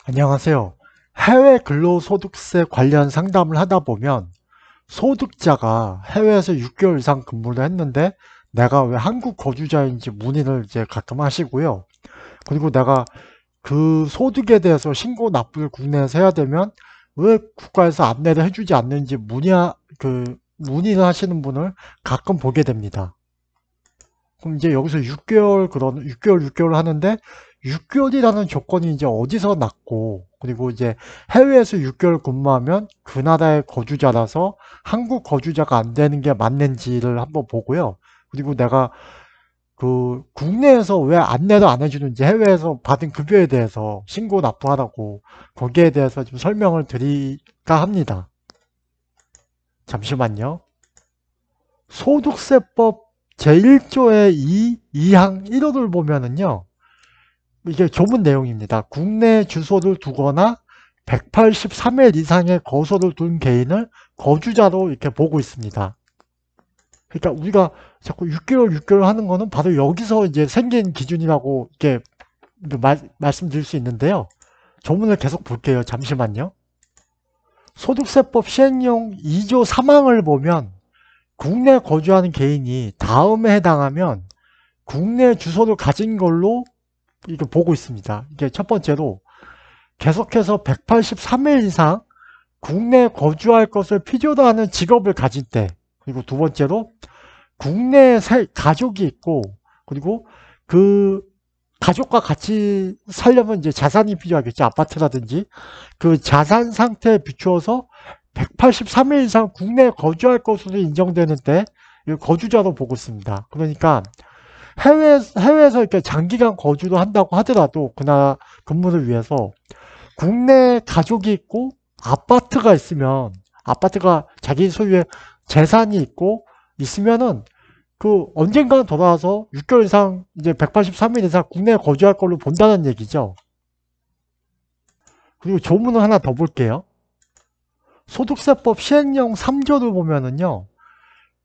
안녕하세요. 해외 근로소득세 관련 상담을 하다 보면 소득자가 해외에서 6개월 이상 근무를 했는데 내가 왜 한국 거주자인지 문의를 이제 가끔 하시고요. 그리고 내가 그 소득에 대해서 신고 납부를 국내에서 해야 되면 왜 국가에서 안내를 해주지 않는지 문의를 하시는 분을 가끔 보게 됩니다. 그럼 이제 여기서 6개월 하는데 6개월이라는 조건이 이제 어디서 났고, 그리고 이제 해외에서 6개월 근무하면 그 나라의 거주자라서 한국 거주자가 안 되는 게 맞는지를 한번 보고요. 그리고 내가 그 국내에서 왜 안내를 안 해주는지 해외에서 받은 급여에 대해서 신고 납부하라고 거기에 대해서 좀 설명을 드릴까 합니다. 잠시만요. 소득세법 제1조의 2항 1호를 보면은요. 이게 조문 내용입니다. 국내 주소를 두거나 183일 이상의 거소를 둔 개인을 거주자로 이렇게 보고 있습니다. 그러니까 우리가 자꾸 6개월 하는 거는 바로 여기서 이제 생긴 기준이라고 이렇게 말씀드릴 수 있는데요. 조문을 계속 볼게요. 잠시만요. 소득세법 시행령 2조 3항을 보면 국내 거주하는 개인이 다음에 해당하면 국내 주소를 가진 걸로 이거 보고 있습니다. 이게 첫 번째로 계속해서 183일 이상 국내에 거주할 것을 필요로 하는 직업을 가진 때, 그리고 두 번째로 국내에 가족이 있고, 그리고 그 가족과 같이 살려면 이제 자산이 필요하겠죠. 아파트라든지. 그 자산 상태에 비추어서 183일 이상 국내에 거주할 것으로 인정되는 때 거주자로 보고 있습니다. 그러니까 해외에서 이렇게 장기간 거주를 한다고 하더라도 그나라 근무를 위해서 국내 가족이 있고 아파트가 있으면 아파트가 자기 소유의 재산이 있고 있으면은 그 언젠가는 돌아와서 6개월 이상 이제 183일 이상 국내에 거주할 걸로 본다는 얘기죠. 그리고 조문을 하나 더 볼게요. 소득세법 시행령 3조를 보면은요.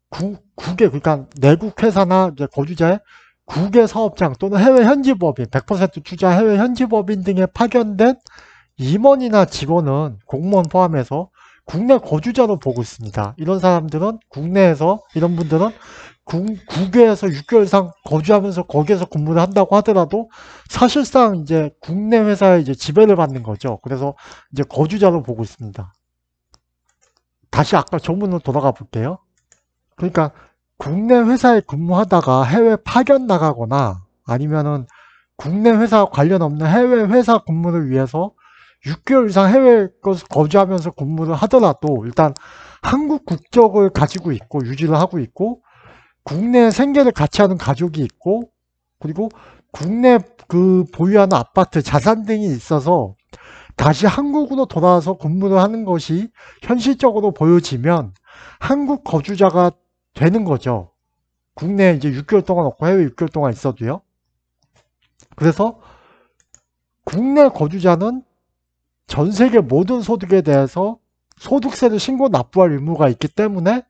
국외 그러니까 내국 회사나 이제 거주자의 국외 사업장 또는 해외 현지법인 100% 투자 해외 현지법인 등에 파견된 임원이나 직원은 공무원 포함해서 국내 거주자로 보고 있습니다. 이런 사람들은 국내에서 이런 분들은 국외에서 6개월 이상 거주하면서 거기에서 근무를 한다고 하더라도 사실상 이제 국내 회사에 이제 지배를 받는 거죠. 그래서 이제 거주자로 보고 있습니다. 다시 아까 조문으로 돌아가 볼게요. 그러니까 국내 회사에 근무하다가 해외 파견 나가거나 아니면은 국내 회사 관련 없는 해외 회사 근무를 위해서 6개월 이상 해외에 거주하면서 근무를 하더라도 일단 한국 국적을 가지고 있고 유지를 하고 있고 국내 생계를 같이 하는 가족이 있고 그리고 국내 그 보유하는 아파트 자산 등이 있어서 다시 한국으로 돌아와서 근무를 하는 것이 현실적으로 보여지면 한국 거주자가 되는 거죠. 국내에 이제 6개월 동안 없고 해외 6개월 동안 있어도요. 그래서 국내 거주자는 전 세계 모든 소득에 대해서 소득세를 신고 납부할 의무가 있기 때문에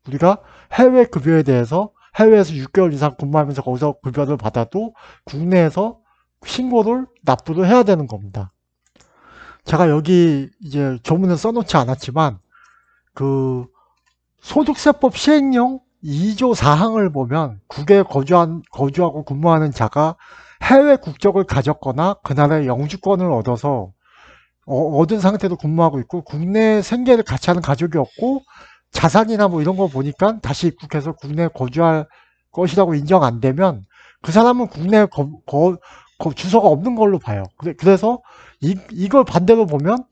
우리가 해외 급여에 대해서 해외에서 6개월 이상 근무하면서 거기서 급여를 받아도 국내에서 신고를 납부를 해야 되는 겁니다. 제가 여기 이제 조문을 써놓지 않았지만 그 소득세법 시행령 2조 4항을 보면 국외에 거주하고 근무하는 자가 해외 국적을 가졌거나 그 나라의 영주권을 얻어서 얻은 상태로 근무하고 있고 국내 생계를 같이 하는 가족이 없고 자산이나 뭐 이런 거 보니까 다시 입국해서 국내에 거주할 것이라고 인정 안 되면 그 사람은 국내에 주소가 없는 걸로 봐요. 그래서 이걸 반대로 보면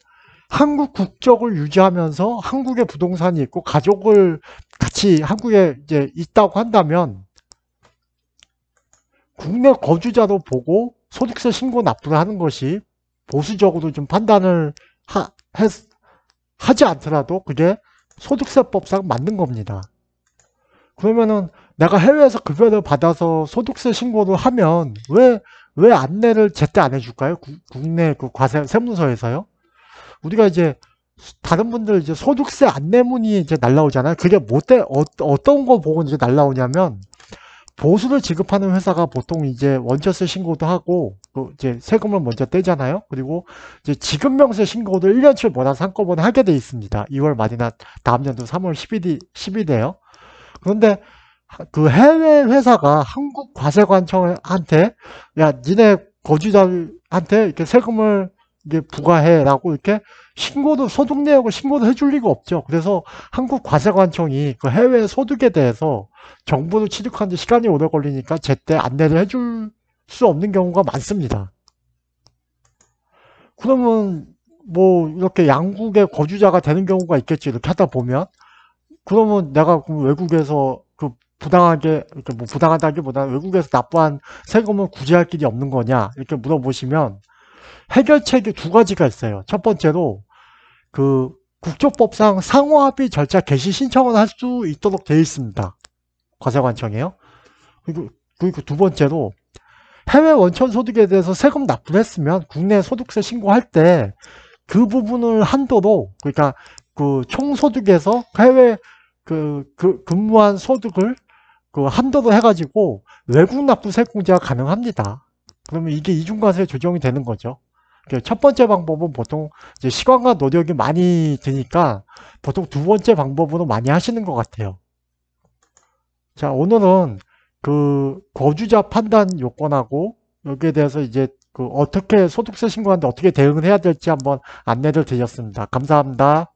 한국 국적을 유지하면서 한국에 부동산이 있고 가족을 같이 한국에 이제 있다고 한다면 국내 거주자로 보고 소득세 신고 납부를 하는 것이 보수적으로 좀 판단을 하지 않더라도 그게 소득세법상 맞는 겁니다. 그러면은 내가 해외에서 급여를 받아서 소득세 신고를 하면 왜 안내를 제때 안 해줄까요? 국내 그 과세 세무서에서요? 우리가 이제 다른 분들 이제 소득세 안내문이 이제 날라오잖아요. 그게 어떤 거 보고 이제 날라오냐면 보수를 지급하는 회사가 보통 이제 원처스 신고도 하고, 이제 세금을 먼저 떼잖아요. 그리고 이제 지급명세 신고도 1년치 못해서 한꺼번에 하게 돼 있습니다. 2월 말이나 다음 연도 3월 10일이에요. 그런데 그 해외 회사가 한국 과세관청한테 야, 니네 거주자한테 이렇게 세금을 이게 부과해라고 이렇게 신고도 소득 내역을 신고도 해줄 리가 없죠. 그래서 한국 과세관청이 그 해외 소득에 대해서 정보를 취득하는데 시간이 오래 걸리니까 제때 안내를 해줄 수 없는 경우가 많습니다. 그러면 뭐 이렇게 양국의 거주자가 되는 경우가 있겠지. 이렇게 하다 보면 그러면 내가 그 외국에서 그 부당하게 이렇게 뭐 부당하다기보다는 외국에서 납부한 세금을 구제할 길이 없는 거냐 이렇게 물어보시면 해결책이 두 가지가 있어요. 첫 번째로 그 국조법상 상호합의 절차 개시 신청을 할 수 있도록 되어 있습니다. 과세관청에요. 그리고 두 번째로 해외 원천 소득에 대해서 세금 납부를 했으면 국내 소득세 신고할 때 그 부분을 한도로 그러니까 그 총소득에서 해외 근무한 소득을 그 한도로 해가지고 외국 납부세 공제가 가능합니다. 그러면 이게 이중과세 조정이 되는 거죠. 첫 번째 방법은 보통 이제 시간과 노력이 많이 드니까 보통 두 번째 방법으로 많이 하시는 것 같아요. 자, 오늘은 그 거주자 판단 요건하고 여기에 대해서 이제 그 어떻게 소득세 신고하는데 어떻게 대응을 해야 될지 한번 안내를 드렸습니다. 감사합니다.